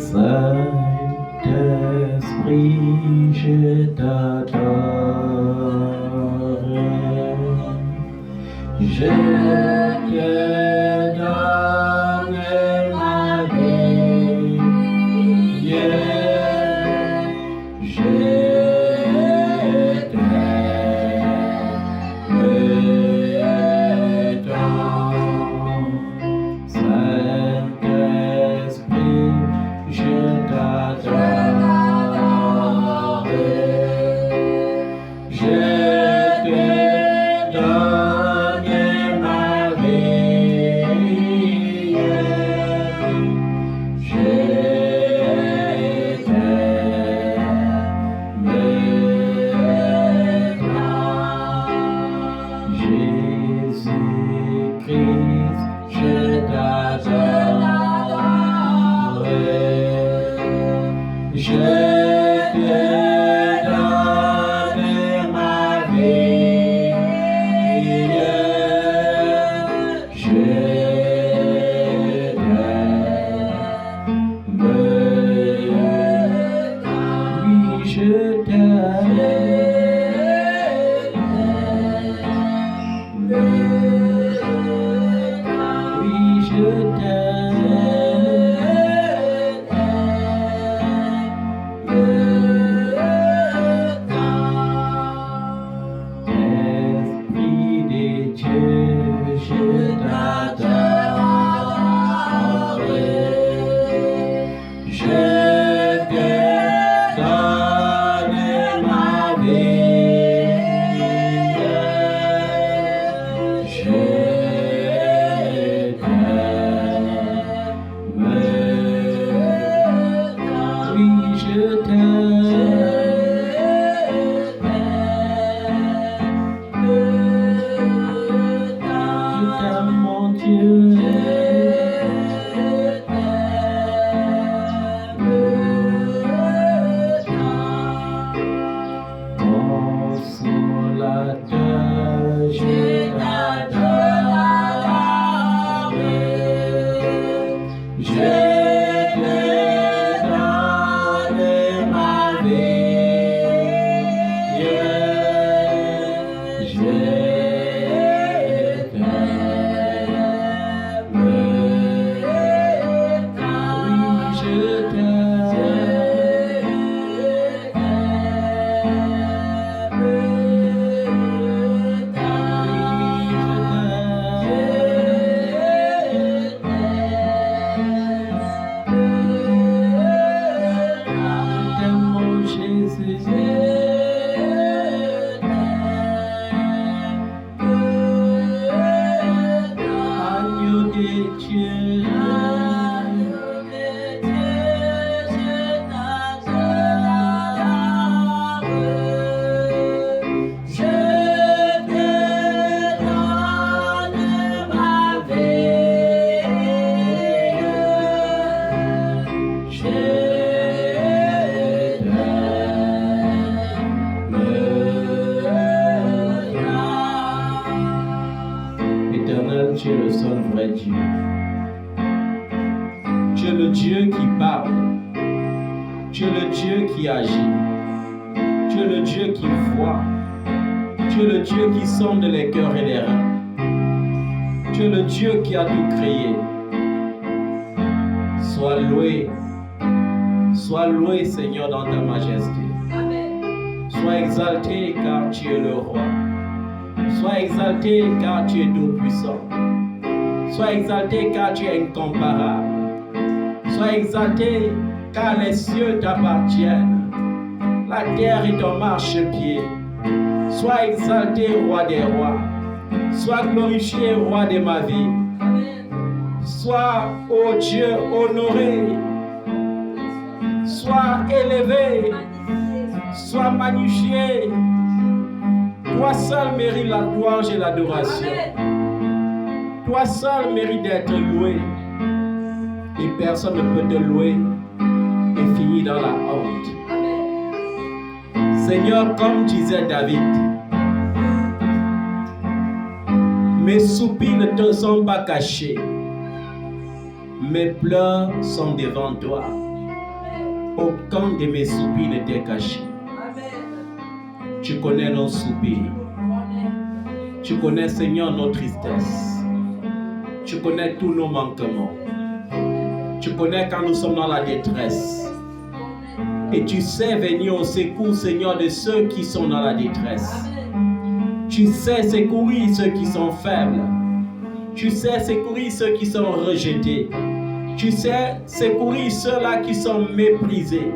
Saint-Esprit, je t'adore. Je te donne ma vie. Je Saint-Esprit, je t'adore. Je te donne ma vie. Je t'aime maintenant. Jésus-Christ, je t'adore. Je te donne ma vie. Je t'aime maintenant. Oui, je t'aime. Oui, je Esprit de Dieu, je t'adore. Je te donne ma vie. Je t'aime maintenant. Oui, je t'aime, mon Dieu. Consolateur, je t'adore. Je te donne ma vie. Je t'aime maintenant. Oui, je t'aime, mon Jésus. Agneau de Dieu. Éternel, tu es le seul vrai Dieu. Tu es le Dieu qui parle. Tu es le Dieu qui agit. Tu es le Dieu qui voit. Tu es le Dieu qui sonde les cœurs et les reins. Tu es le Dieu qui a tout créé. Sois loué. Sois loué, Seigneur, dans ta majesté. Sois exalté car tu es le roi. Sois exalté car tu es tout-puissant. Sois exalté car tu es incomparable. Sois exalté car les cieux t'appartiennent. La terre est ton marchepied. Sois exalté, roi des rois. Sois glorifié, roi de ma vie. Sois, ô Dieu, honoré. Sois élevé. Sois magnifié. Toi seul mérites la louange et l'adoration. Toi seul mérites d'être loué. Et personne ne peut te louer et finir dans la honte. Seigneur, comme disait David, mes soupirs ne te sont pas cachés. Mes pleurs sont devant toi. aucun de mes soupirs ne t'est caché. Tu connais nos soupirs. Tu connais, Seigneur, nos tristesses. Tu connais tous nos manquements. Tu connais quand nous sommes dans la détresse. Et tu sais venir au secours, Seigneur, de ceux qui sont dans la détresse. Tu sais secourir ceux qui sont faibles. Tu sais secourir ceux qui sont rejetés. Tu sais secourir ceux-là qui sont méprisés.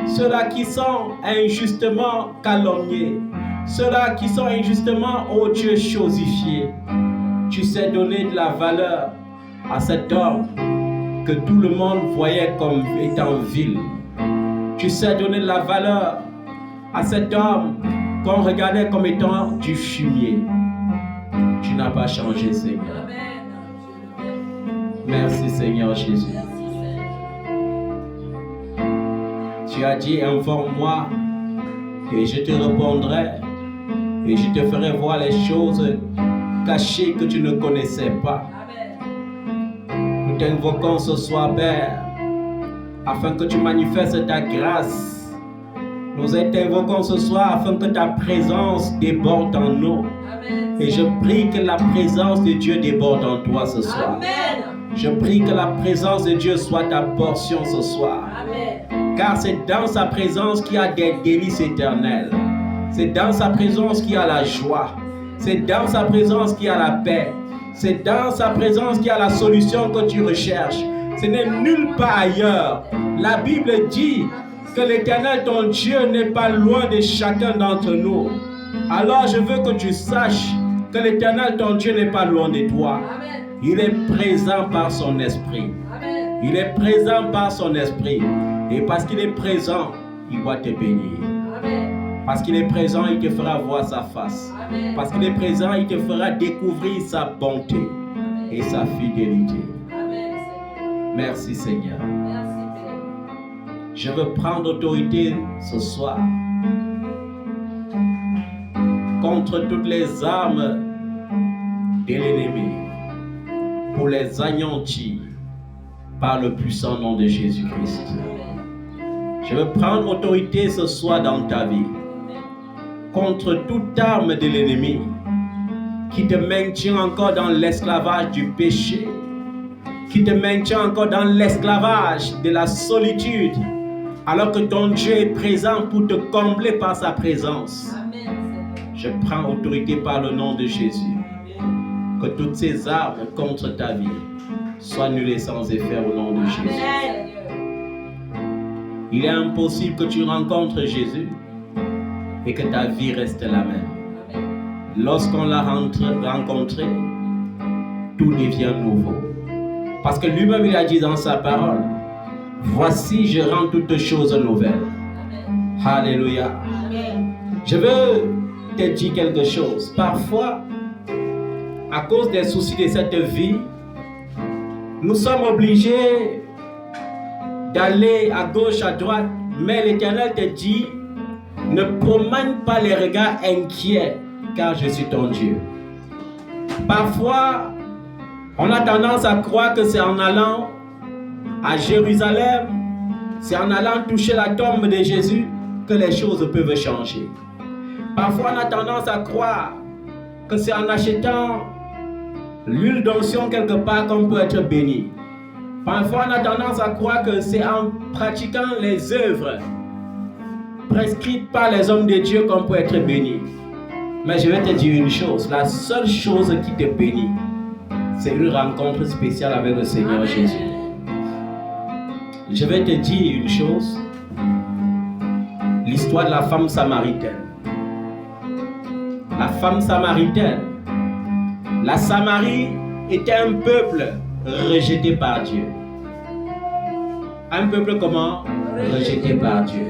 Ceux-là qui sont injustement calomniés. Ceux-là qui sont injustement, oh Dieu, chosifiés. Tu sais donner de la valeur à cet homme que tout le monde voyait comme étant vil. Tu sais donner de la valeur à cet homme qu'on regardait comme étant du fumier. Tu n'as pas changé, Seigneur. Merci, Seigneur Jésus. Tu as dit, informe-moi et je te répondrai et je te ferai voir les choses cachées que tu ne connaissais pas. Nous t'invoquons ce soir, Père, afin que tu manifestes ta grâce. Nous t'invoquons ce soir afin que ta présence déborde en nous. Et je prie que la présence de Dieu déborde en toi ce soir. Amen. Je prie que la présence de Dieu soit ta portion ce soir. Amen. Car c'est dans sa présence qu'il y a des délices éternelles. C'est dans sa présence qu'il y a la joie. C'est dans sa présence qu'il y a la paix. C'est dans sa présence qu'il y a la solution que tu recherches. Ce n'est nulle part ailleurs. La Bible dit que l'Éternel, ton Dieu, n'est pas loin de chacun d'entre nous. Alors je veux que tu saches que l'Éternel, ton Dieu, n'est pas loin de toi. Amen. Il est présent par son esprit. Amen. Il est présent par son esprit. Et parce qu'il est présent, il va te bénir. Amen. Parce qu'il est présent, il te fera voir sa face. Amen. Parce qu'il est présent, il te fera découvrir sa bonté et sa fidélité. Amen. Merci Seigneur. Merci Père. Je veux prendre autorité ce soir contre toutes les armes de l'ennemi pour les anéantir par le puissant nom de Jésus-Christ. Je veux prendre autorité ce soir dans ta vie contre toute arme de l'ennemi qui te maintient encore dans l'esclavage du péché, qui te maintient encore dans l'esclavage de la solitude, alors que ton Dieu est présent pour te combler par sa présence. Amen. Je prends autorité par le nom de Jésus. Que toutes ces armes contre ta vie soient annulées sans effet au nom de Jésus. Il est impossible que tu rencontres Jésus et que ta vie reste la même. Lorsqu'on l'a rencontré, tout devient nouveau. Parce que lui-même il a dit dans sa parole, voici je rends toutes choses nouvelles. Alléluia. Je veux te dire quelque chose. Parfois, à cause des soucis de cette vie, nous sommes obligés d'aller à gauche, à droite, mais l'Éternel te dit, ne promène pas les regards inquiets, car je suis ton Dieu. Parfois, on a tendance à croire que c'est en allant à Jérusalem, c'est en allant toucher la tombe de Jésus que les choses peuvent changer. Parfois, on a tendance à croire que c'est en achetant l'huile d'onction quelque part qu'on peut être béni. Parfois, on a tendance à croire que c'est en pratiquant les œuvres prescrites par les hommes de Dieu qu'on peut être béni. Mais je vais te dire une chose, la seule chose qui te bénit, c'est une rencontre spéciale avec le Seigneur Jésus. Je vais te dire une chose, l'histoire de la femme samaritaine. La femme samaritaine, la Samarie était un peuple rejeté par Dieu. Un peuple comment? Rejeté par Dieu.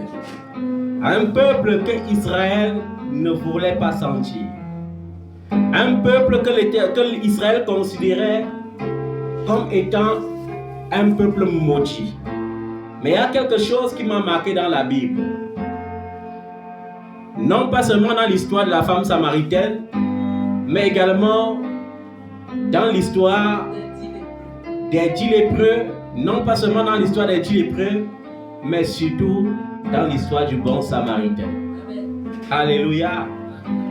Un peuple que Israël ne voulait pas sentir. Un peuple que Israël considérait comme étant un peuple maudit. Mais il y a quelque chose qui m'a marqué dans la Bible. Non pas seulement dans l'histoire de la femme samaritaine, mais également dans l'histoire des 10 lépreux, non pas seulement dans l'histoire des 10 lépreux, mais surtout dans l'histoire du bon Samaritain. Alléluia.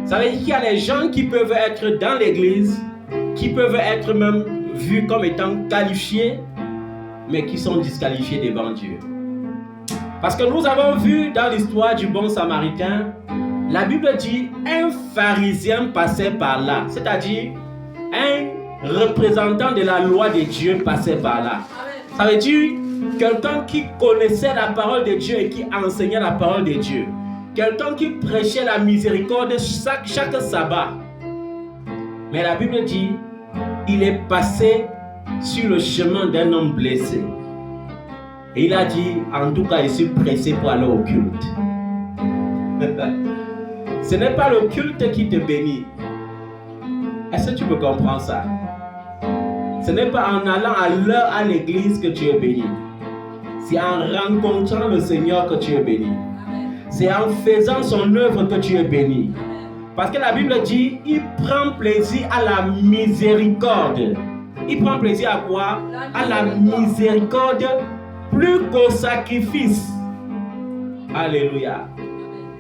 Ça veut dire qu'il y a des gens qui peuvent être dans l'église, qui peuvent être même vus comme étant qualifiés, mais qui sont disqualifiés devant Dieu. Parce que nous avons vu dans l'histoire du bon Samaritain, la Bible dit un pharisien passait par là, c'est-à-dire un représentant de la loi de Dieu passait par là. Ça veut dire quelqu'un qui connaissait la parole de Dieu et qui enseignait la parole de Dieu. Quelqu'un qui prêchait la miséricorde chaque sabbat. Mais la Bible dit, il est passé sur le chemin d'un homme blessé. Et il a dit, en tout cas, je suis pressé pour aller au culte. Ce n'est pas le culte qui te bénit. Est-ce que tu peux comprendre ça? Ce n'est pas en allant à l'heure à l'église que tu es béni. C'est en rencontrant le Seigneur que tu es béni. C'est en faisant son œuvre que tu es béni. Parce que la Bible dit, il prend plaisir à la miséricorde. Il prend plaisir à quoi? À la miséricorde plus qu'au sacrifice. Alléluia.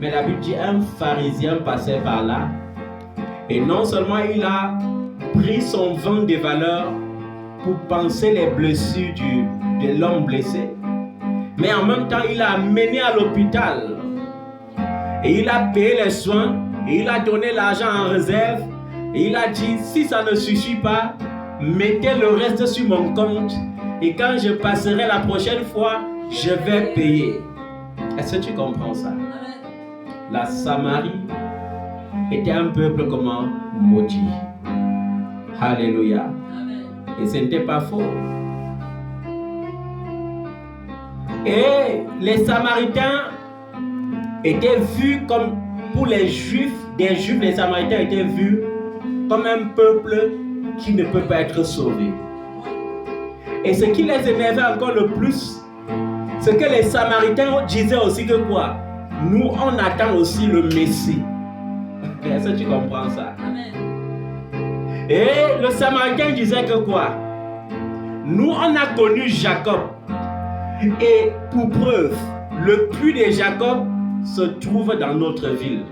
Mais la Bible dit, un pharisien passait par là. Et non seulement il a pris son vin de valeur pour panser les blessures de l'homme blessé, mais en même temps il a amené à l'hôpital. Et il a payé les soins, et il a donné l'argent en réserve, et il a dit, si ça ne suffit pas, mettez le reste sur mon compte, et quand je passerai la prochaine fois, je vais payer. Est-ce que tu comprends ça? La Samarie était un peuple comment? Maudit. Alléluia. Et ce n'était pas faux. Et les Samaritains étaient vus comme, pour les Juifs, les Samaritains étaient vus comme un peuple qui ne peut pas être sauvé. Et ce qui les énervait encore le plus, c'est que les Samaritains disaient aussi que quoi? Nous, on attend aussi le Messie. Est-ce que tu comprends ça? Amen. Et le Samaritain disait que quoi? Nous, on a connu Jacob. Et pour preuve, le puits de Jacob se trouve dans notre ville.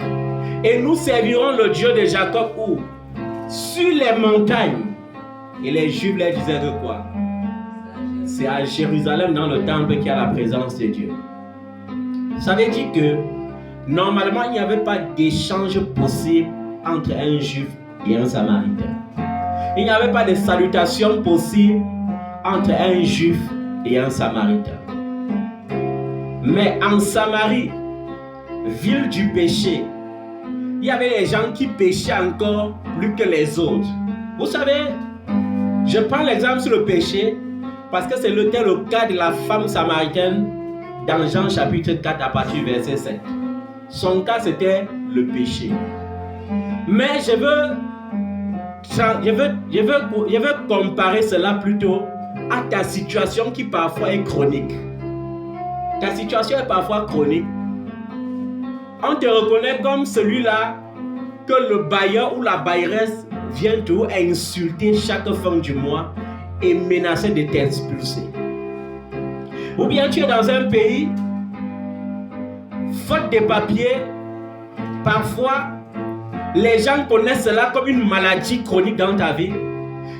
Amen. Et nous servirons le Dieu de Jacob où? Sur les montagnes. Et les Juifs leur disaient que quoi? C'est à Jérusalem, dans le temple, qu'il y a la présence de Dieu. Ça veut dire que normalement, il n'y avait pas d'échange possible entre un Juif et un Samaritain. Il n'y avait pas de salutation possible entre un Juif et un Samaritain. Mais en Samarie, ville du péché, il y avait des gens qui péchaient encore plus que les autres. Vous savez, je prends l'exemple sur le péché parce que c'était le cas de la femme samaritaine dans Jean chapitre 4 à partir du verset 7. Son cas, c'était le péché. Mais je veux comparer cela plutôt à ta situation qui parfois est chronique. Ta situation est parfois chronique. On te reconnaît comme celui-là que le bailleur ou la bailleresse vient toujours insulter chaque fin du mois et menacer de t'expulser. Ou bien tu es dans un pays, faute de papiers, parfois les gens connaissent cela comme une maladie chronique dans ta vie.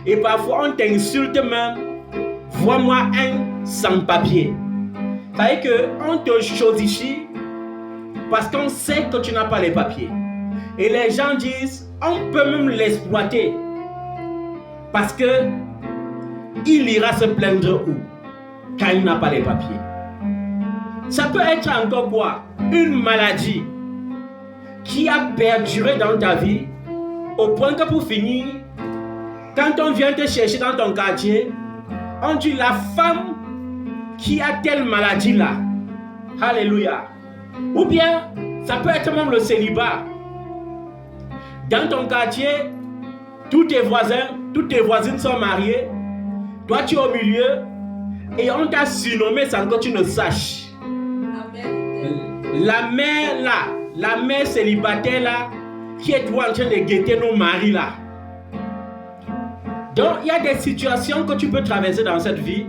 Et parfois on t'insulte même, vois-moi un sans-papier. C'est-à-dire qu'on te chosifie parce qu'on sait que tu n'as pas les papiers. Et les gens disent, on peut même l'exploiter parce que il ira se plaindre où? Quand il n'a pas les papiers. Ça peut être encore quoi? Une maladie qui a perduré dans ta vie au point que pour finir, quand on vient te chercher dans ton quartier, on dit la femme qui a telle maladie là. Alléluia. Ou bien, ça peut être même le célibat. Dans ton quartier, tous tes voisines sont mariées. Toi, tu es au milieu et on t'a surnommé sans que tu ne saches. La mère là, la mère célibataire là, qui est toi en train de guetter nos maris là. Donc, il y a des situations que tu peux traverser dans cette vie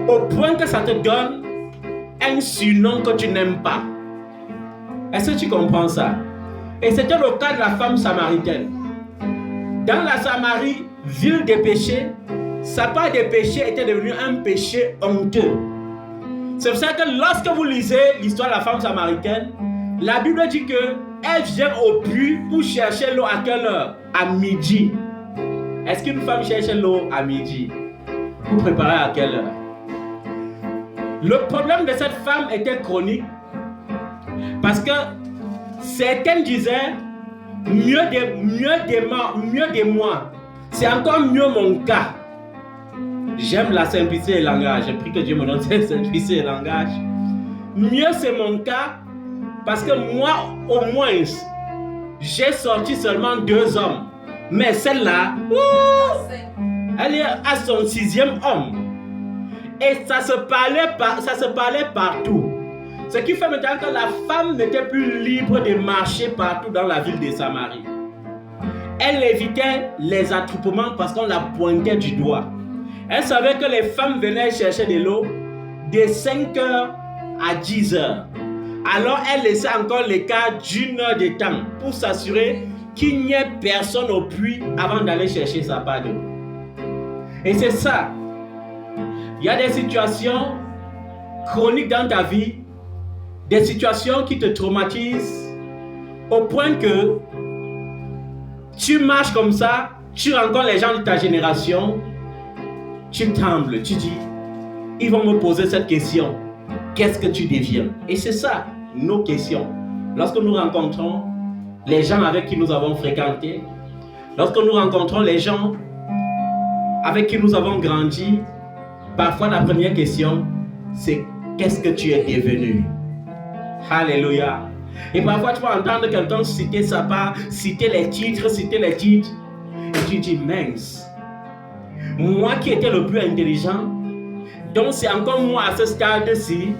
au point que ça te donne un surnom que tu n'aimes pas. Est-ce que tu comprends ça? Et c'était le cas de la femme samaritaine. Dans la Samarie, ville des péchés, sa part des péchés était devenu un péché honteux. C'est pour ça que lorsque vous lisez l'histoire de la femme samaritaine, la Bible dit qu'elle vient au puits pour chercher l'eau à quelle heure? À midi. Est-ce qu'une femme cherche l'eau à midi? Pour préparer à quelle heure? Le problème de cette femme était chronique parce que certaines disaient mieux de moi. C'est encore mieux mon cas. J'aime la simplicité et le langage. J'ai pris que Dieu me donne cette simplicité et le langage. Mieux c'est mon cas parce que moi au moins j'ai sorti seulement 2 hommes. Mais celle-là, elle est à son 6e homme. Et ça se parlait partout. Ce qui fait maintenant que la femme n'était plus libre de marcher partout dans la ville de Samarie. Elle évitait les attroupements parce qu'on la pointait du doigt. Elle savait que les femmes venaient chercher de l'eau de 5h à 10h. Alors elle laissait encore l'écart d'1 heure de temps pour s'assurer qu'il n'y ait personne au puits avant d'aller chercher sa part d'eau. Et c'est ça. Il y a des situations chroniques dans ta vie, des situations qui te traumatisent au point que tu marches comme ça, tu rencontres les gens de ta génération, tu trembles, tu dis, ils vont me poser cette question, qu'est-ce que tu deviens? Et c'est ça, nos questions. Lorsque nous rencontrons les gens avec qui nous avons fréquenté, lorsque nous rencontrons les gens avec qui nous avons grandi, parfois la première question, c'est qu'est-ce que tu es devenu? Alléluia. Et parfois tu vas entendre quelqu'un citer sa part, citer les titres, et tu dis mince. Moi qui étais le plus intelligent, donc c'est encore moi à ce stade-ci,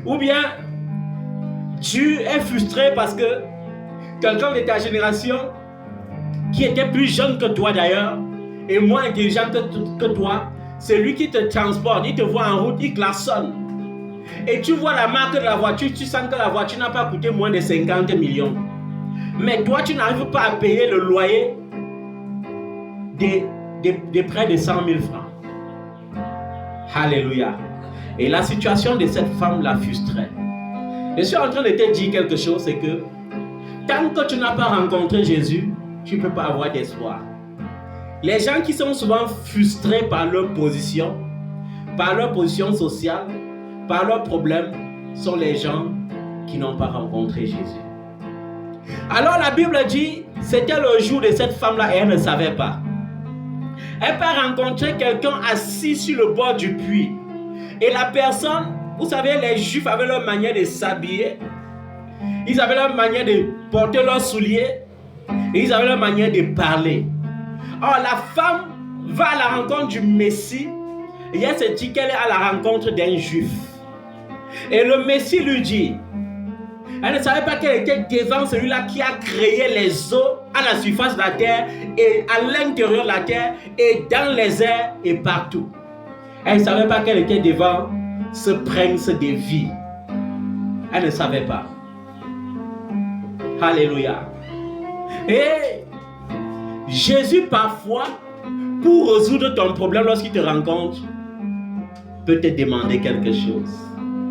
ou bien tu es frustré parce que quelqu'un de ta génération qui était plus jeune que toi d'ailleurs et moins intelligent que toi, c'est lui qui te transporte, il te voit en route, il klaxonne. Et tu vois la marque de la voiture, tu sens que la voiture n'a pas coûté moins de 50 millions. Mais toi, tu n'arrives pas à payer le loyer de près de 100 000 francs. Alléluia. Et la situation de cette femme la frustrait. Je suis en train de te dire quelque chose, c'est que tant que tu n'as pas rencontré Jésus, tu ne peux pas avoir d'espoir. Les gens qui sont souvent frustrés par leur position sociale, par leurs problèmes, sont les gens qui n'ont pas rencontré Jésus. Alors la Bible dit, c'était le jour de cette femme-là et elle ne savait pas. Elle peut rencontrer quelqu'un assis sur le bord du puits. Et la personne, vous savez, les Juifs avaient leur manière de s'habiller. Ils avaient leur manière de porter leurs souliers. Et ils avaient leur manière de parler. Or, la femme va à la rencontre du Messie. Et elle se dit qu'elle est à la rencontre d'un Juif. Et le Messie lui dit, elle ne savait pas qu'elle était devant celui-là qui a créé les eaux à la surface de la terre et à l'intérieur de la terre et dans les airs et partout. Elle ne savait pas qu'elle était devant ce prince de vie. Elle ne savait pas. Alléluia. Et Jésus parfois, pour résoudre ton problème lorsqu'il te rencontre, peut te demander quelque chose.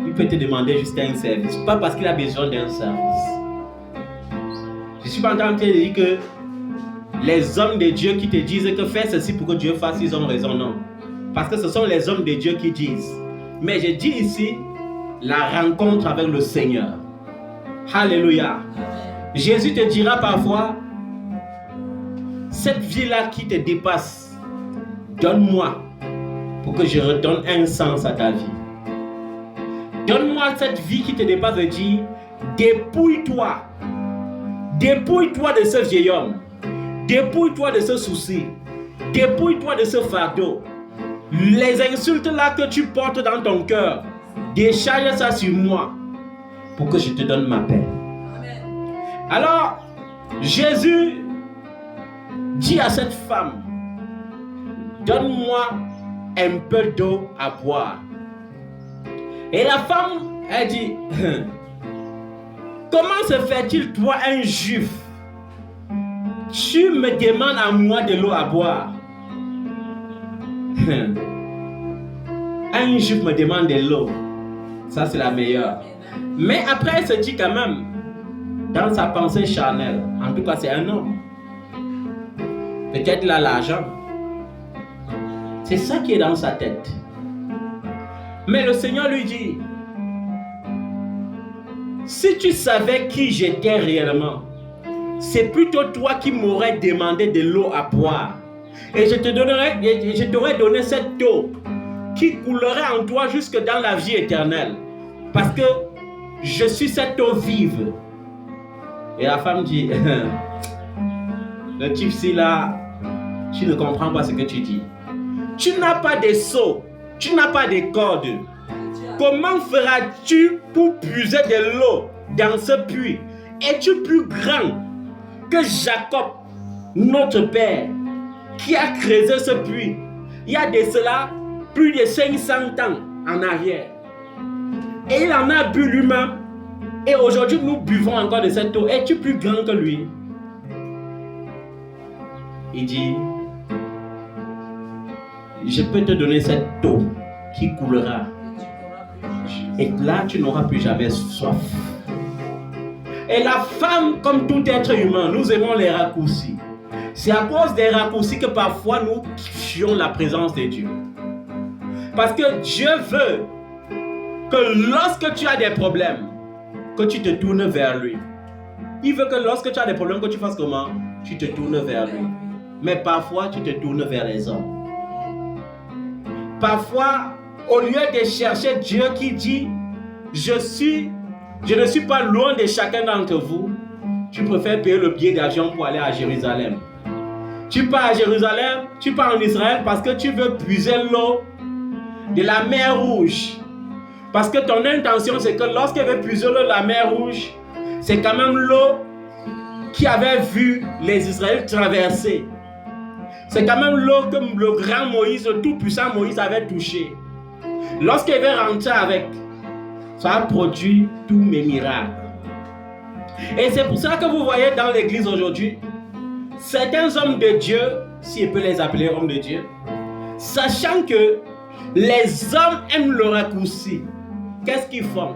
Il peut te demander juste un service. Pas parce qu'il a besoin d'un service. Je ne suis pas en train de te dire que les hommes de Dieu qui te disent que fais ceci pour que Dieu fasse, ils ont raison, non. Parce que ce sont les hommes de Dieu qui disent. Mais je dis ici, la rencontre avec le Seigneur. Alléluia. Jésus te dira parfois, cette vie-là qui te dépasse, donne-moi pour que je redonne un sens à ta vie. Donne-moi cette vie qui te dépasse de dire, dépouille-toi. Dépouille-toi de ce vieil homme. Dépouille-toi de ce souci. Dépouille-toi de ce fardeau. Les insultes là que tu portes dans ton cœur, décharge ça sur moi pour que je te donne ma paix. Amen. Alors, Jésus dit à cette femme, donne-moi un peu d'eau à boire. Et la femme, elle dit, comment se fait-il, toi, un juif, tu me demandes à moi de l'eau à boire? Un juif me demande de l'eau. Ça, c'est la meilleure. Mais après, elle se dit quand même, dans sa pensée charnelle, en tout cas, c'est un homme. Peut-être il a l'argent. C'est ça qui est dans sa tête. Mais le Seigneur lui dit, si tu savais qui j'étais réellement, c'est plutôt toi qui m'aurais demandé de l'eau à boire. Et je t'aurais donné cette eau qui coulerait en toi jusque dans la vie éternelle. Parce que je suis cette eau vive. Et la femme dit, le type-ci là, tu ne comprends pas ce que tu dis. Tu n'as pas de seau, tu n'as pas de corde. Comment feras-tu pour puiser de l'eau dans ce puits? Es-tu plus grand que Jacob, notre père, qui a creusé ce puits il y a de cela plus de 500 ans en arrière? Et il en a bu lui-même. Et aujourd'hui, nous buvons encore de cette eau. Es-tu plus grand que lui? Il dit, je peux te donner cette eau qui coulera. Et là, tu n'auras plus jamais soif. Et la femme, comme tout être humain, nous aimons les raccourcis. C'est à cause des raccourcis que parfois nous fuyons la présence de Dieu. Parce que Dieu veut que lorsque tu as des problèmes, que tu te tournes vers lui. Il veut que lorsque tu as des problèmes, que tu fasses comment? Tu te tournes vers lui. Mais parfois, tu te tournes vers les hommes. Parfois, au lieu de chercher Dieu qui dit, je ne suis pas loin de chacun d'entre vous, tu préfères payer le billet d'avion pour aller à Jérusalem. Tu pars à Jérusalem, tu pars en Israël parce que tu veux puiser l'eau de la mer Rouge. Parce que ton intention, c'est que lorsqu'elle veut puiser l'eau de la mer Rouge, c'est quand même l'eau qui avait vu les Israélites traverser. C'est quand même l'eau que le grand Moïse, le tout-puissant Moïse avait touché. Lorsqu'il veut rentrer avec, ça a produit tous mes miracles. Et c'est pour ça que vous voyez dans l'église aujourd'hui, certains hommes de Dieu, si on peut les appeler hommes de Dieu, sachant que les hommes aiment le raccourci, qu'est-ce qu'ils font?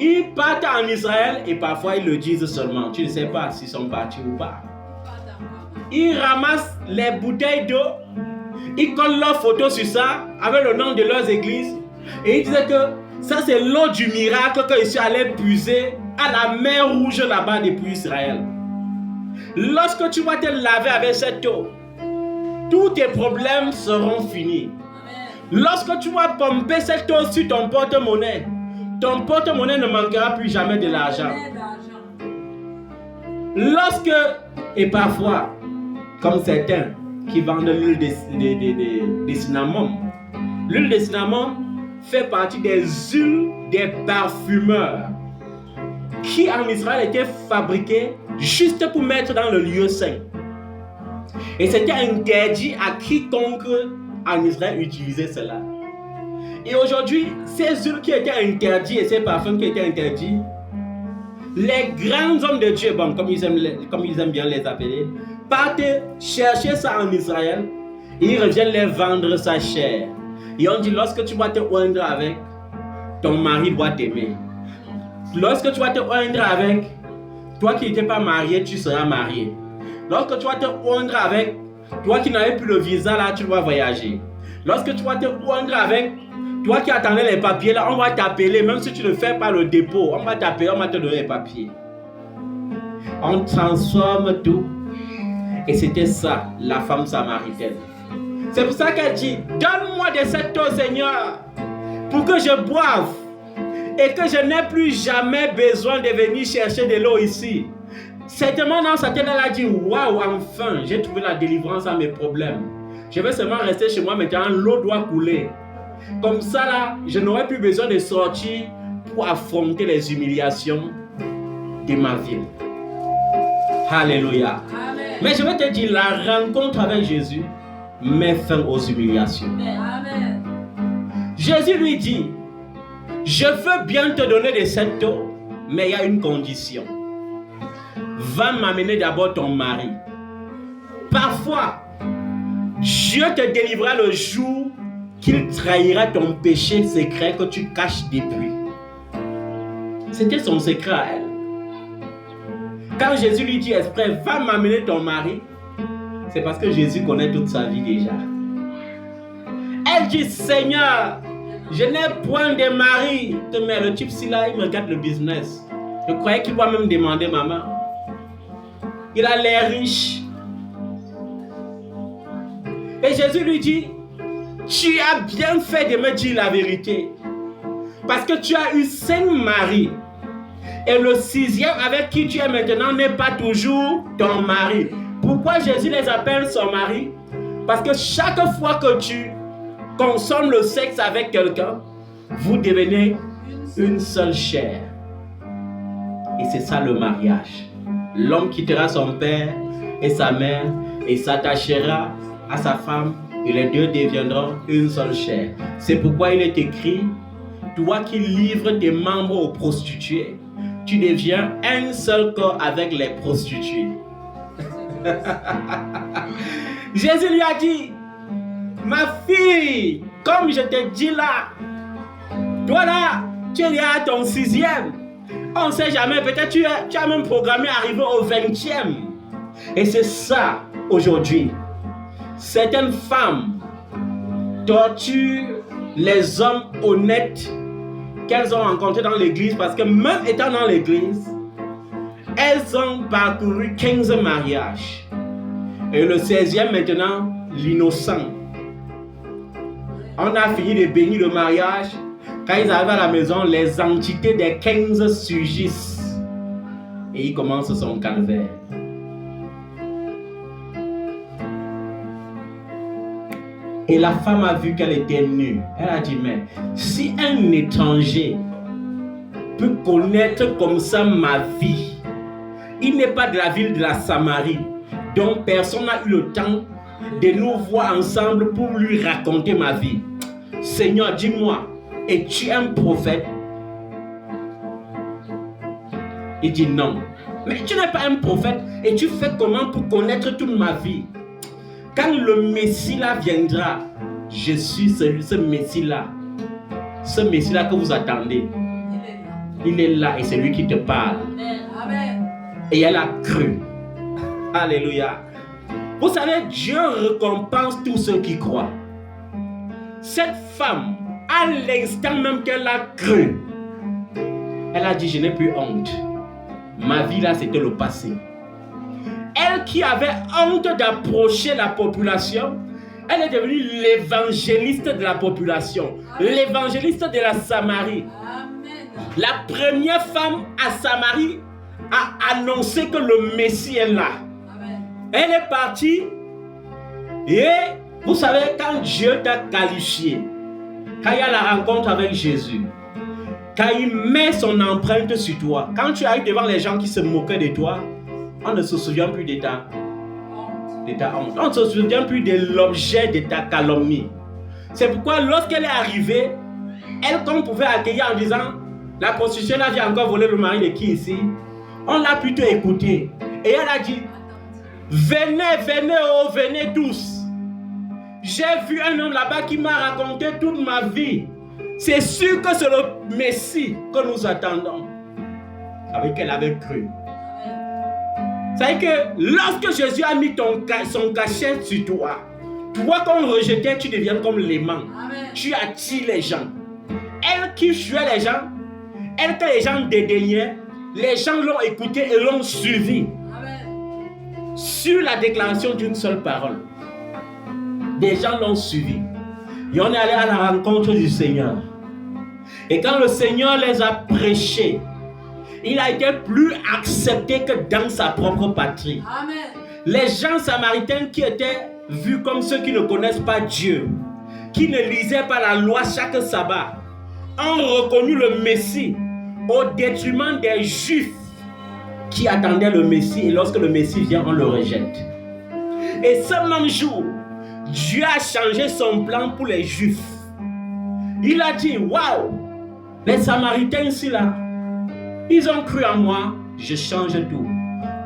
Ils partent en Israël et parfois ils le disent seulement. Tu ne sais pas s'ils sont partis ou pas. Ils ramassent les bouteilles d'eau, ils collent leurs photos sur ça avec le nom de leurs églises et ils disaient que ça c'est l'eau du miracle que je suis allé puiser à la mer Rouge là-bas depuis Israël. Lorsque tu vas te laver avec cette eau, tous tes problèmes seront finis. Lorsque tu vas pomper cette eau sur ton porte-monnaie ne manquera plus jamais de l'argent. Et parfois, comme certains qui vendent l'huile de cinnamon, l'huile de cinnamon fait partie des huiles des parfumeurs qui en Israël étaient fabriquées juste pour mettre dans le lieu saint. Et c'était interdit à quiconque en Israël utiliser cela. Et aujourd'hui, ces huiles qui étaient interdites et ces parfums qui étaient interdits, les grands hommes de Dieu, bon, comme ils aiment bien les appeler, partent chercher ça en Israël et ils reviennent les vendre sa chair. Et on dit, lorsque tu vas te oindre avec, ton mari doit t'aimer. Lorsque tu vas te oindre avec, toi qui n'étais pas marié, tu seras marié. Lorsque tu vas te oindre avec, toi qui n'avais plus le visa là, tu vas voyager. Lorsque tu vas te oindre avec, toi qui attendais les papiers là, on va t'appeler, même si tu ne fais pas le dépôt, on va t'appeler, on va te donner les papiers. On transforme tout. Et c'était ça, la femme samaritaine. C'est pour ça qu'elle dit, donne-moi de cette eau, Seigneur, pour que je boive et que je n'ai plus jamais besoin de venir chercher de l'eau ici. Certainement dans sa tête, elle a dit, waouh, enfin, j'ai trouvé la délivrance à mes problèmes. Je vais seulement rester chez moi maintenant, l'eau doit couler. Comme ça, là, je n'aurai plus besoin de sortir pour affronter les humiliations de ma vie. Alléluia. Amen. Mais je vais te dire, la rencontre avec Jésus met fin aux humiliations. Amen. Jésus lui dit, je veux bien te donner des sectos, mais il y a une condition. Va m'amener d'abord ton mari. Parfois, Dieu te délivrera le jour qu'il trahira ton péché secret que tu caches depuis. C'était son secret à elle. Quand Jésus lui dit exprès, va m'amener ton mari, c'est parce que Jésus connaît toute sa vie déjà. Elle dit, Seigneur, je n'ai point de mari. Mais le type-ci là, il me regarde le business. Je croyais qu'il va même demander maman. Il a l'air riche. Et Jésus lui dit, tu as bien fait de me dire la vérité. Parce que tu as eu 5 maris. Et le 6e avec qui tu es maintenant n'est pas toujours ton mari. Pourquoi Jésus les appelle son mari? Parce que chaque fois que tu consommes le sexe avec quelqu'un, vous devenez une seule chair. Et c'est ça le mariage. L'homme quittera son père et sa mère et s'attachera à sa femme et les deux deviendront une seule chair. C'est pourquoi il est écrit, toi qui livres tes membres aux prostituées, tu deviens un seul corps avec les prostituées. Jésus lui a dit, ma fille, comme je te dis là, toi là, tu es à ton 6e. On ne sait jamais, peut-être tu as même programmé arriver au 20e. Et c'est ça, aujourd'hui. Certaines femmes torturent les hommes honnêtes qu'elles ont rencontrés dans l'église parce que même étant dans l'église, elles ont parcouru 15 mariages. Et le 16e maintenant, l'innocent. On a fini de bénir le mariage. Quand ils arrivent à la maison, les entités des 15 surgissent. Et il commence son calvaire. Et la femme a vu qu'elle était nue. Elle a dit, mais si un étranger peut connaître comme ça ma vie, il n'est pas de la ville de la Samarie, donc personne n'a eu le temps de nous voir ensemble pour lui raconter ma vie. Seigneur, dis-moi, es-tu un prophète? Il dit non. Mais tu n'es pas un prophète et tu fais comment pour connaître toute ma vie? Quand le Messie là viendra, je suis ce Messie-là. Ce Messie-là que vous attendez. Il est là et c'est lui qui te parle. Amen. Et elle a cru. Alléluia. Vous savez, Dieu récompense tous ceux qui croient. Cette femme, à l'instant même qu'elle a cru, elle a dit, je n'ai plus honte. Ma vie là, c'était le passé. Elle qui avait honte d'approcher la population, elle est devenue l'évangéliste de la population, l'évangéliste de la Samarie. Amen. La première femme à Samarie a annoncé que le Messie est là. Amen. Elle est partie et vous savez, quand Dieu t'a qualifié, quand il y a la rencontre avec Jésus, quand il met son empreinte sur toi, quand tu arrives devant les gens qui se moquaient de toi, on ne se souvient plus de ta honte. On ne se souvient plus de l'objet de ta calomnie. C'est pourquoi lorsqu'elle est arrivée, elle qu'on pouvait accueillir en disant, la prostituée là vient encore voler le mari de qui ici? On l'a plutôt écouté. Et elle a dit, venez, venez, oh, venez tous. J'ai vu un homme là-bas qui m'a raconté toute ma vie. C'est sûr que c'est le Messie que nous attendons. Avec elle avait cru. C'est-à-dire que lorsque Jésus a mis son cachet sur toi, toi qu'on rejetait, tu deviens comme l'aimant. Tu attires les gens. Elle qui tuait les gens, elle que les gens dédaignaient, les gens l'ont écouté et l'ont suivi. Amen. Sur la déclaration d'une seule parole. Des gens l'ont suivi. Et on est allé à la rencontre du Seigneur. Et quand le Seigneur les a prêchés, il a été plus accepté que dans sa propre patrie. Amen. Les gens samaritains qui étaient vus comme ceux qui ne connaissent pas Dieu, qui ne lisaient pas la loi chaque sabbat, ont reconnu le Messie au détriment des Juifs qui attendaient le Messie. Et lorsque le Messie vient, on le rejette. Et ce même jour, Dieu a changé son plan pour les Juifs. Il a dit, waouh, les Samaritains ici là, ils ont cru en moi, je change tout.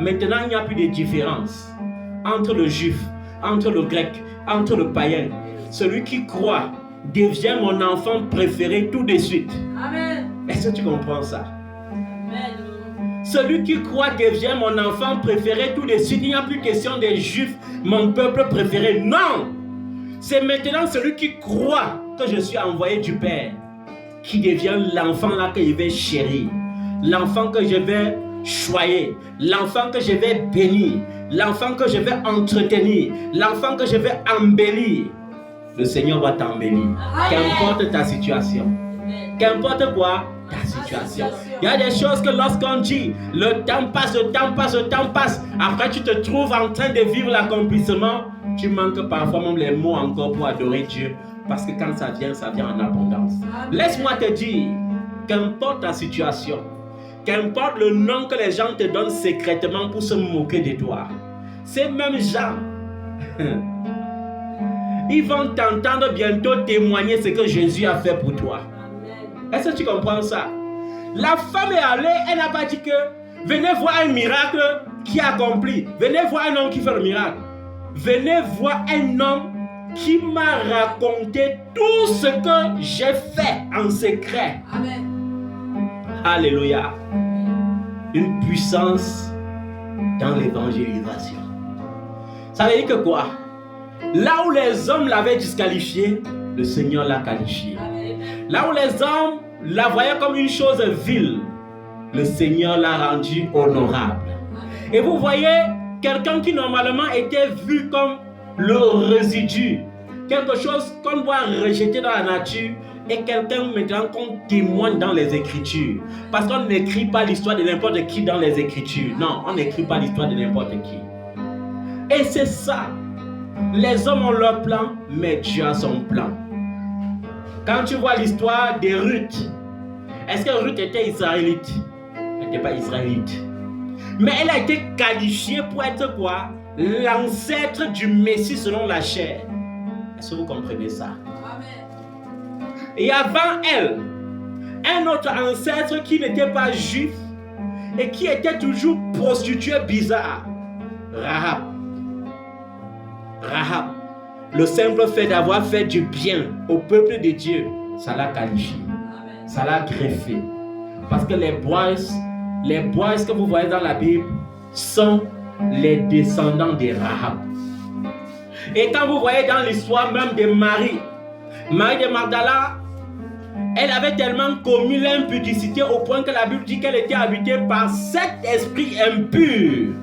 Maintenant, il n'y a plus de différence entre le Juif, entre le Grec, entre le païen. Celui qui croit devient mon enfant préféré tout de suite. Amen. Est-ce que tu comprends ça? Amen. Celui qui croit devient mon enfant préféré tout de suite. Il n'y a plus question des Juifs, mon peuple préféré. Non! C'est maintenant celui qui croit que je suis envoyé du Père qui devient l'enfant là que je vais chérir, l'enfant que je vais choyer, l'enfant que je vais bénir, l'enfant que je vais entretenir, l'enfant que je vais embellir. Le Seigneur va t'embellir. Qu'importe ta situation. Qu'importe quoi, ta situation. Il y a des choses que lorsqu'on dit, le temps passe, le temps passe, le temps passe. Après, tu te trouves en train de vivre l'accomplissement. Tu manques parfois même les mots encore pour adorer Dieu. Parce que quand ça vient en abondance. Laisse-moi te dire, qu'importe ta situation, qu'importe le nom que les gens te donnent secrètement pour se moquer de toi, ces mêmes gens, ils vont t'entendre bientôt témoigner ce que Jésus a fait pour toi. Est-ce que tu comprends ça? La femme est allée, elle n'a pas dit que venez voir un miracle qui est accompli. Venez voir un homme qui fait le miracle. Venez voir un homme qui m'a raconté tout ce que j'ai fait en secret. Amen. Alléluia. Une puissance dans l'évangélisation. Ça veut dire que quoi? Là où les hommes l'avaient disqualifié, le Seigneur l'a qualifié. Là où les hommes la voyaient comme une chose vile, le Seigneur l'a rendu honorable. Et vous voyez, quelqu'un qui normalement était vu comme le résidu, quelque chose qu'on doit rejeter dans la nature, et quelqu'un maintenant qu'on témoigne dans les Écritures. Parce qu'on n'écrit pas l'histoire de n'importe qui dans les Écritures. Non, on n'écrit pas l'histoire de n'importe qui. Et c'est ça. Les hommes ont leur plan, mais Dieu a son plan. Quand tu vois l'histoire de Ruth, est-ce que Ruth était israélite? Elle n'était pas israélite. Mais elle a été qualifiée pour être quoi? L'ancêtre du Messie selon la chair. Est-ce que vous comprenez ça? Amen. Et avant elle, un autre ancêtre qui n'était pas juif et qui était toujours prostituée bizarre. Rahab. Rahab. Le simple fait d'avoir fait du bien au peuple de Dieu, ça l'a qualifié. Ça l'a greffé. Parce que les boys que vous voyez dans la Bible sont les descendants de Rahab. Et quand vous voyez dans l'histoire même de Marie de Magdala, elle avait tellement commis l'impudicité au point que la Bible dit qu'elle était habitée par 7 esprits impurs.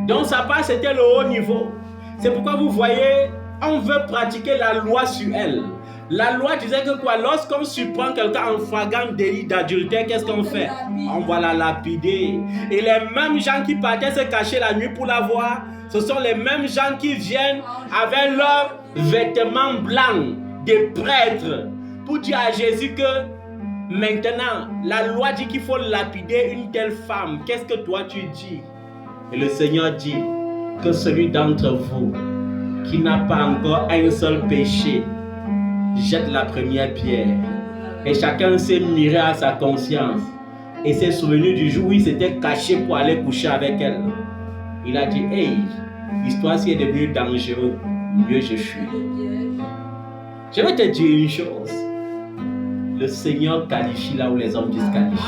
Donc sa part c'était le haut niveau. C'est pourquoi vous voyez, on veut pratiquer la loi sur elle. La loi disait que quoi? Lorsqu'on surprend quelqu'un en flagrant délit d'adultère, qu'est-ce qu'on fait? On va la lapider. Et les mêmes gens qui partaient se cacher la nuit pour la voir, ce sont les mêmes gens qui viennent avec leurs vêtements blancs des prêtres pour dire à Jésus que maintenant, la loi dit qu'il faut lapider une telle femme. Qu'est-ce que toi tu dis? Et le Seigneur dit que celui d'entre vous qui n'a pas encore un seul péché jette la première pierre. Et chacun s'est miré à sa conscience et s'est souvenu du jour où il s'était caché pour aller coucher avec elle. Il a dit, hey, l'histoire si est devenue dangereuse, mieux je fuis. Je vais te dire une chose. Le Seigneur qualifie là où les hommes disqualifient.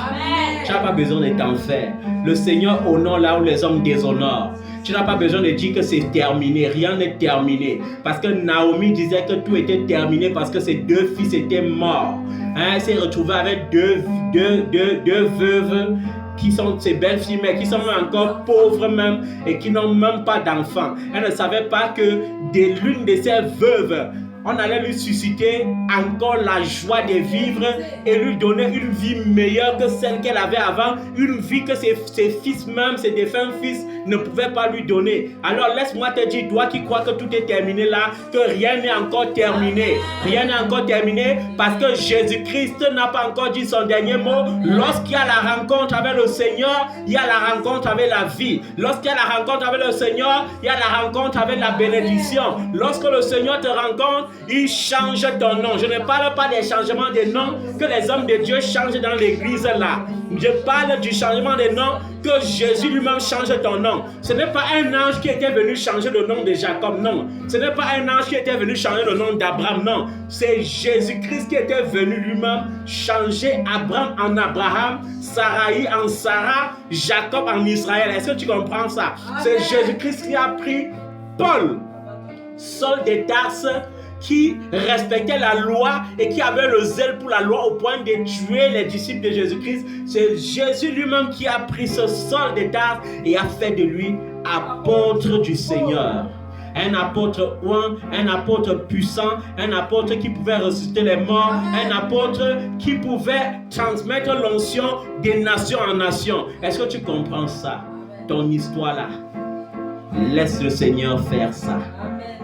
Tu n'as pas besoin de t'en faire. Le Seigneur honore là où les hommes déshonorent. Tu n'as pas besoin de dire que c'est terminé. Rien n'est terminé. Parce que Naomi disait que tout était terminé parce que ses 2 fils étaient morts. Elle s'est retrouvée avec deux veuves qui sont ses belles filles, mais qui sont même encore pauvres même et qui n'ont même pas d'enfants. Elle ne savait pas que l'une de ces veuves on allait lui susciter encore la joie de vivre et lui donner une vie meilleure que celle qu'elle avait avant, une vie que ses fils même, ses défunts fils ne pouvaient pas lui donner. Alors laisse-moi te dire, toi qui crois que tout est terminé là, que rien n'est encore terminé. Rien n'est encore terminé parce que Jésus-Christ n'a pas encore dit son dernier mot. Lorsqu'il y a la rencontre avec le Seigneur, il y a la rencontre avec la vie. Lorsqu'il y a la rencontre avec le Seigneur, il y a la rencontre avec la bénédiction. Lorsque le Seigneur te rencontre, il change ton nom. Je ne parle pas des changements de nom que les hommes de Dieu changent dans l'église là. Je parle du changement de nom que Jésus lui-même change ton nom. Ce n'est pas un ange qui était venu changer le nom de Jacob, non. Ce n'est pas un ange qui était venu changer le nom d'Abraham, non. C'est Jésus-Christ qui était venu lui-même changer Abraham en Abraham, Sarai en Sarah, Jacob en Israël. Est-ce que tu comprends ça? C'est Jésus-Christ qui a pris Paul, Saul de Tarse, qui respectait la loi et qui avait le zèle pour la loi au point de tuer les disciples de Jésus-Christ. C'est Jésus lui-même qui a pris ce Saul de Tarse et a fait de lui apôtre du Seigneur. Un apôtre oint, un apôtre puissant, un apôtre qui pouvait ressusciter les morts, un apôtre qui pouvait transmettre l'onction des nations en nations. Est-ce que tu comprends ça? Ton histoire là. Laisse le Seigneur faire ça.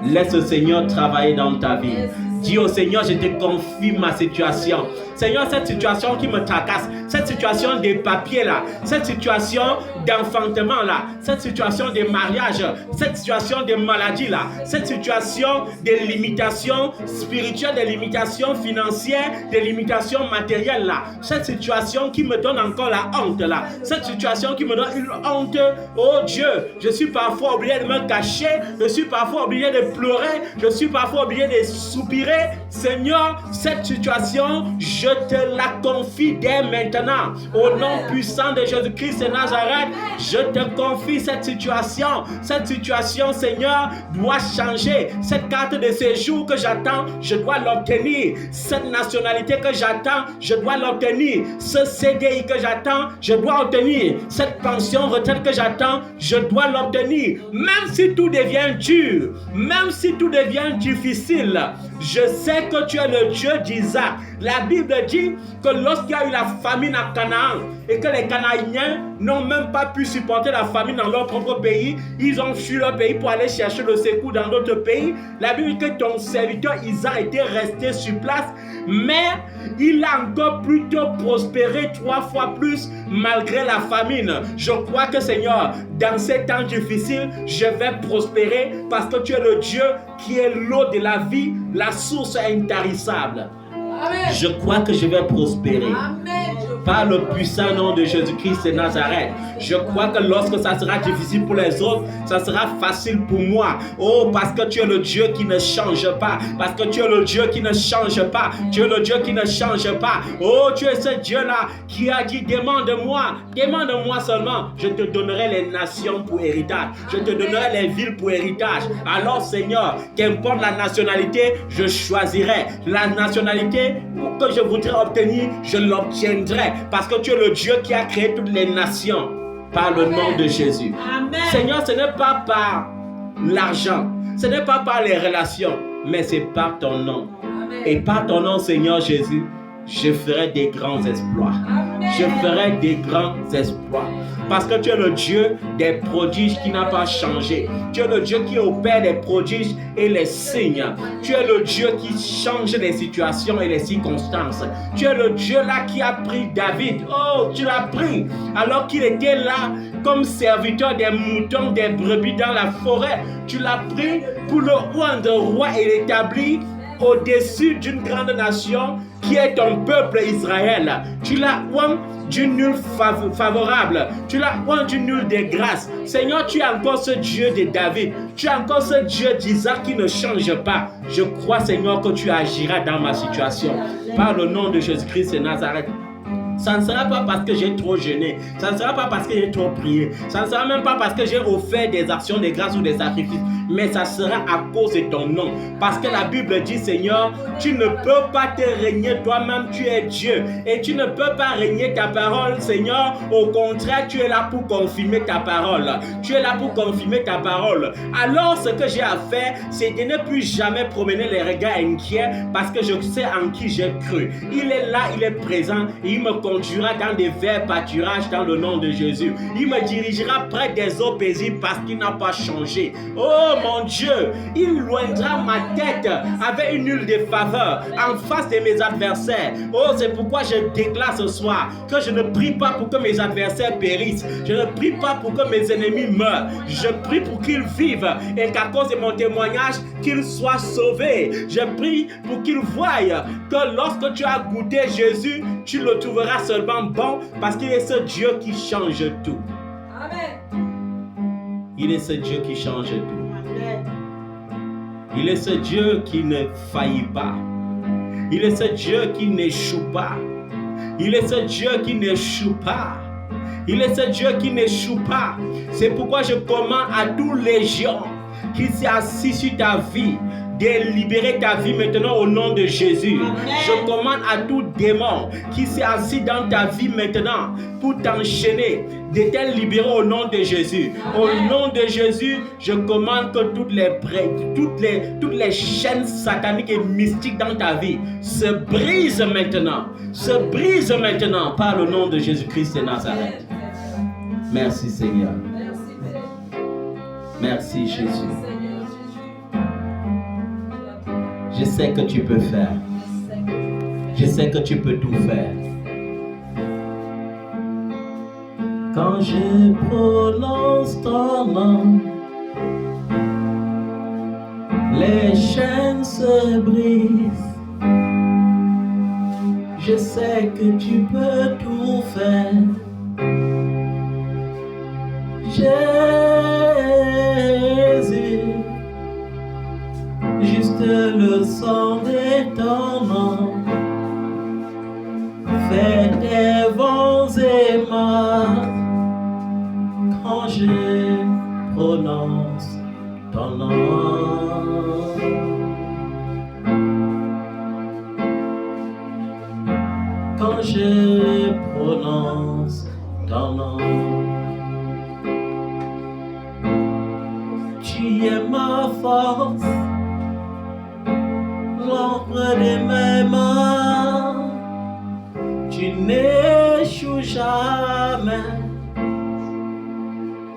Laisse le Seigneur travailler dans ta vie. Dis au Seigneur, je te confie ma situation. Seigneur, cette situation qui me tracasse, cette situation des papiers là, cette situation d'enfantement là, cette situation de mariage, cette situation de maladie là, cette situation de limitation spirituelle, de limitation financière, de limitation matérielle là, cette situation qui me donne encore la honte là, cette situation qui me donne une honte, oh Dieu, je suis parfois obligé de me cacher, je suis parfois obligé de pleurer, je suis parfois obligé de soupirer. Seigneur, cette situation, je te la confie dès maintenant. Au nom puissant de Jésus-Christ de Nazareth, je te confie cette situation. Cette situation, Seigneur, doit changer. Cette carte de séjour que j'attends, je dois l'obtenir. Cette nationalité que j'attends, je dois l'obtenir. Ce CDI que j'attends, je dois obtenir. Cette pension retraite que j'attends, je dois l'obtenir. Même si tout devient dur, même si tout devient difficile, je sais que tu es le Dieu d'Isaac. La Bible dit que lorsqu'il y a eu la famine à Canaan et que les Canaaniens n'ont même pas pu supporter la famine dans leur propre pays, ils ont fui leur pays pour aller chercher le secours dans d'autres pays. La Bible dit que ton serviteur Isaac était resté sur place, mais il a encore plutôt prospéré 3 fois plus malgré la famine. Je crois que Seigneur, dans ces temps difficiles, je vais prospérer parce que tu es le Dieu qui est l'eau de la vie, la source intarissable. Amen. Je crois que je vais prospérer. Amen. Par le puissant nom de Jésus-Christ de Nazareth. Je crois que lorsque ça sera difficile pour les autres, ça sera facile pour moi. Oh, parce que tu es le Dieu qui ne change pas. Parce que tu es le Dieu qui ne change pas. Tu es le Dieu qui ne change pas. Oh, tu es ce Dieu-là qui a dit, demande-moi. Demande-moi seulement. Je te donnerai les nations pour héritage. Je te donnerai les villes pour héritage. Alors, Seigneur, qu'importe la nationalité, je choisirai. La nationalité que je voudrais obtenir, je l'obtiendrai. Parce que tu es le Dieu qui a créé toutes les nations par le nom de Jésus. Amen. Seigneur, ce n'est pas par l'argent, ce n'est pas par les relations, mais c'est par ton nom. Amen. Et par ton nom, Seigneur Jésus, je ferai des grands exploits. Amen. Je ferai des grands exploits. Parce que tu es le Dieu des prodiges qui n'a pas changé. Tu es le Dieu qui opère les prodiges et les signes. Tu es le Dieu qui change les situations et les circonstances. Tu es le Dieu là qui a pris David. Oh, tu l'as pris alors qu'il était là comme serviteur des moutons, des brebis dans la forêt. Tu l'as pris pour le rendre roi et l'établir au-dessus d'une grande nation qui est ton peuple Israël. Tu l'as oint d'une nulle favorable. Tu l'as oint d'une nulle de grâce. Seigneur, tu es encore ce Dieu de David. Tu es encore ce Dieu d'Isaac qui ne change pas. Je crois, Seigneur, que tu agiras dans ma situation. Par le nom de Jésus-Christ de Nazareth, Ça ne sera pas parce que j'ai trop jeûné. Ça ne sera pas parce que j'ai trop prié. Ça ne sera même pas parce que j'ai offert des actions de grâce ou des sacrifices. Mais ça sera à cause de ton nom. Parce que la Bible dit, Seigneur, tu ne peux pas te régner toi-même, tu es Dieu. Et tu ne peux pas régner ta parole, Seigneur. Au contraire, tu es là pour confirmer ta parole. Tu es là pour confirmer ta parole. Alors, ce que j'ai à faire, c'est de ne plus jamais promener les regards inquiets parce que je sais en qui j'ai cru. Il est là, il est présent et il me conduira dans des verts pâturages dans le nom de Jésus. Il me dirigera près des eaux paisibles parce qu'il n'a pas changé. Oh mon Dieu, il loindra ma tête avec une huile de faveur en face de mes adversaires. Oh, c'est pourquoi je déclare ce soir que je ne prie pas pour que mes adversaires périssent. Je ne prie pas pour que mes ennemis meurent. Je prie pour qu'ils vivent et qu'à cause de mon témoignage, qu'ils soient sauvés. Je prie pour qu'ils voient que lorsque tu as goûté Jésus, tu le trouveras seulement bon parce qu'il est ce Dieu qui change tout. Amen. Il est ce Dieu qui change tout. Amen. Il est ce Dieu qui ne faillit pas. Il est ce Dieu qui n'échoue pas. Il est ce Dieu qui n'échoue pas. Il est ce Dieu qui n'échoue pas. C'est pourquoi je commande à tous les géants qui s'est assis sur ta vie de libérer ta vie maintenant au nom de Jésus. Amen. Je commande à tout démon qui s'est assis dans ta vie maintenant pour t'enchaîner de te libérer au nom de Jésus. Amen. Au nom de Jésus, je commande que toutes les chaînes sataniques et mystiques dans ta vie se brisent maintenant. Se brisent maintenant par le nom de Jésus-Christ de Nazareth. Merci Seigneur. Merci Jésus. Je sais que tu peux faire. Je sais que tu peux tout faire. Quand je prononce ton nom, les chaînes se brisent. Je sais que tu peux tout faire. Jésus, juste le son de ton nom fait des vents et marques quand je prononce ton nom. Quand je prononce ton nom, tu es ma force, l'ombre de mes mains, tu n'échoues jamais,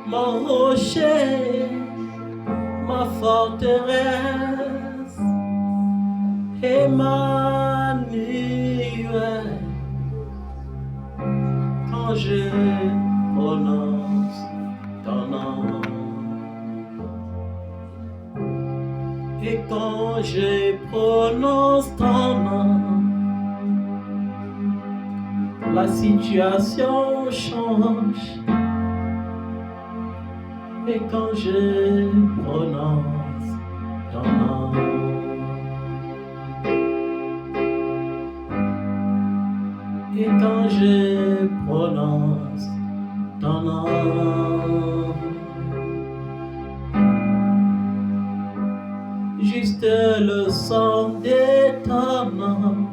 mon rocher, ma forteresse Emmanuel. Quand je prononce ton nom, et quand je prononce ton nom, la situation change. Et quand je prononce ton nom, et quand je prononce ton nom, juste le son de ton nom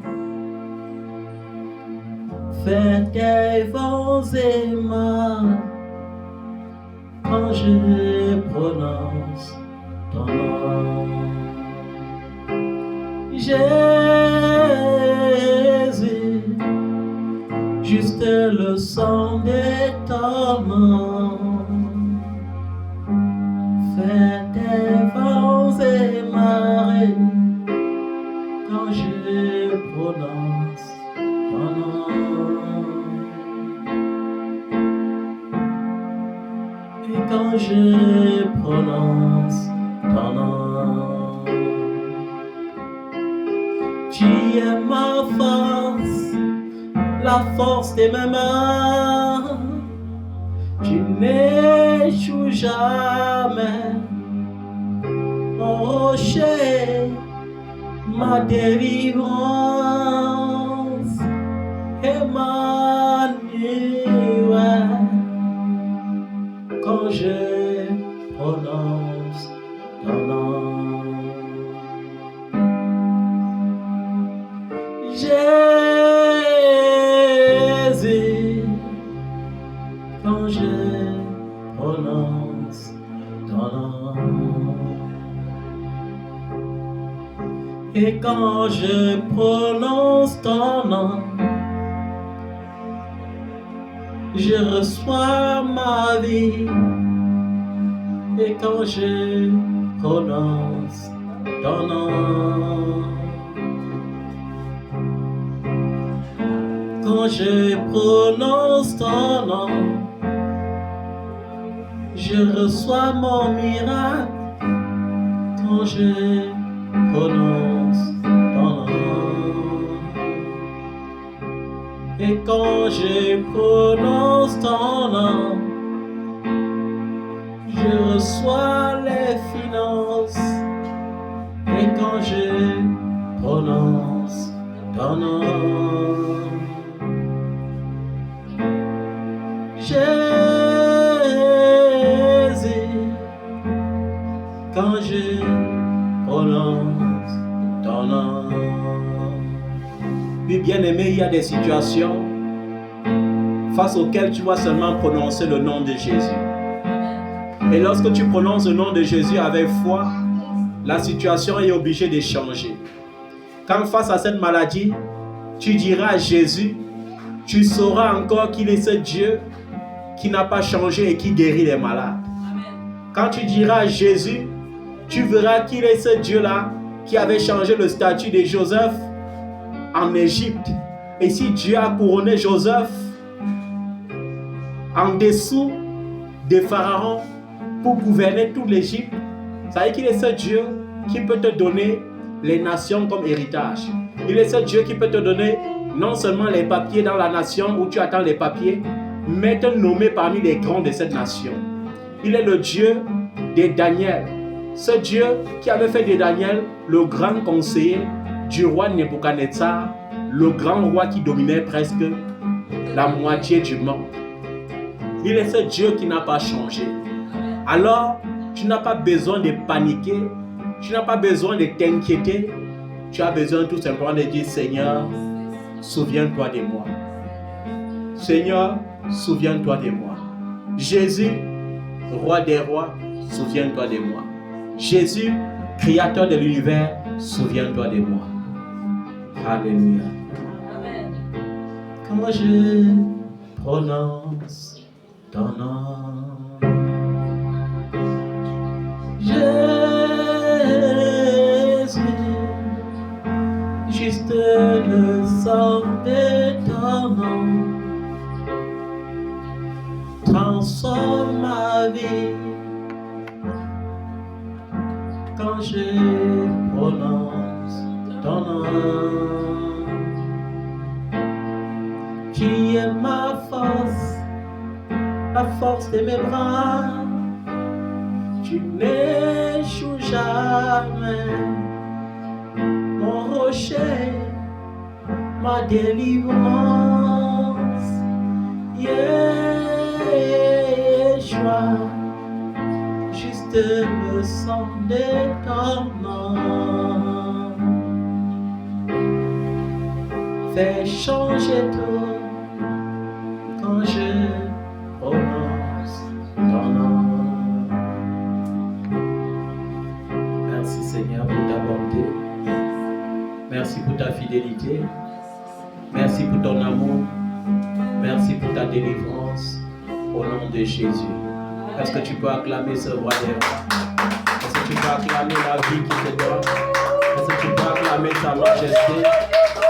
fait des vents et marques quand je prononce ton nom. Jésus, juste le son de ton nom fait des vents et marées quand je prononce ton nom. Et quand je prononce ton nom, tu es ma force, la force de mes mains, tu n'échoues jamais, mon rocher, ma délivrance, Emmanuel. Jésus, quand je prononce ton nom, et quand je prononce ton nom, je reçois ma vie. Et quand je prononce ton nom, quand je prononce ton nom, je reçois mon miracle. Quand je prononce ton nom, et quand je prononce ton nom, je reçois les finances. Et quand je prononce ton nom, Jésus, quand je prononce ton nom. Oui, bien-aimé, il y a des situations face auxquelles tu vas seulement prononcer le nom de Jésus. Et lorsque tu prononces le nom de Jésus avec foi, la situation est obligée de changer. Quand face à cette maladie, tu diras à Jésus, tu sauras encore qu'il est ce Dieu qui n'a pas changé et qui guérit les malades. Quand tu diras à Jésus, tu verras qu'il est ce Dieu-là qui avait changé le statut de Joseph en Égypte. Et si Dieu a couronné Joseph en dessous de Pharaon pour gouverner toute l'Égypte, ça veut dire qu'il est ce Dieu qui peut te donner les nations comme héritage. Il est ce Dieu qui peut te donner non seulement les papiers dans la nation où tu attends les papiers, mais te nommer parmi les grands de cette nation. Il est le Dieu de Daniel. Ce Dieu qui avait fait de Daniel le grand conseiller du roi Nebuchadnezzar, le grand roi qui dominait presque la moitié du monde. Il est ce Dieu qui n'a pas changé. Alors, tu n'as pas besoin de paniquer, tu n'as pas besoin de t'inquiéter, tu as besoin tout simplement de dire, Seigneur, souviens-toi de moi. Seigneur, souviens-toi de moi. Jésus, roi des rois, souviens-toi de moi. Jésus, créateur de l'univers, souviens-toi de moi. Alléluia. Amen. Quand je prononce ton nom, Jésus, juste le sang de ton nom transforme ma vie. Quand je prononce ton nom, tu es ma force, la force de mes bras. Tu n'échoues jamais, mon rocher, ma délivrance. Yeshua, juste le sang de ton nom fait changer tout quand je prononce ton nom. Merci Seigneur pour ta bonté. Merci pour ta fidélité. Merci pour ton amour. Merci pour ta délivrance. Au nom de Jésus. Est-ce que tu peux acclamer ce roi des rois? Est-ce que tu peux acclamer la vie qui te donne? Est-ce que tu peux acclamer sa majesté?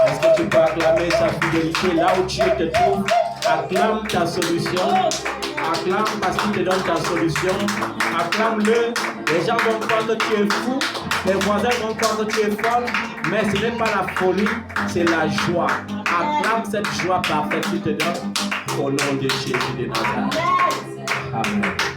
Est-ce que tu peux acclamer sa fidélité là où tu te trouves? Acclame ta solution. Acclame parce qu'il te donne ta solution. Acclame-le. Les gens vont croire que tu es fou. Les voisins vont croire que tu es folle. Mais ce n'est pas la folie, c'est la joie. Acclame cette joie parfaite qu'il te donne. Au nom de Jésus de Nazareth. Amen.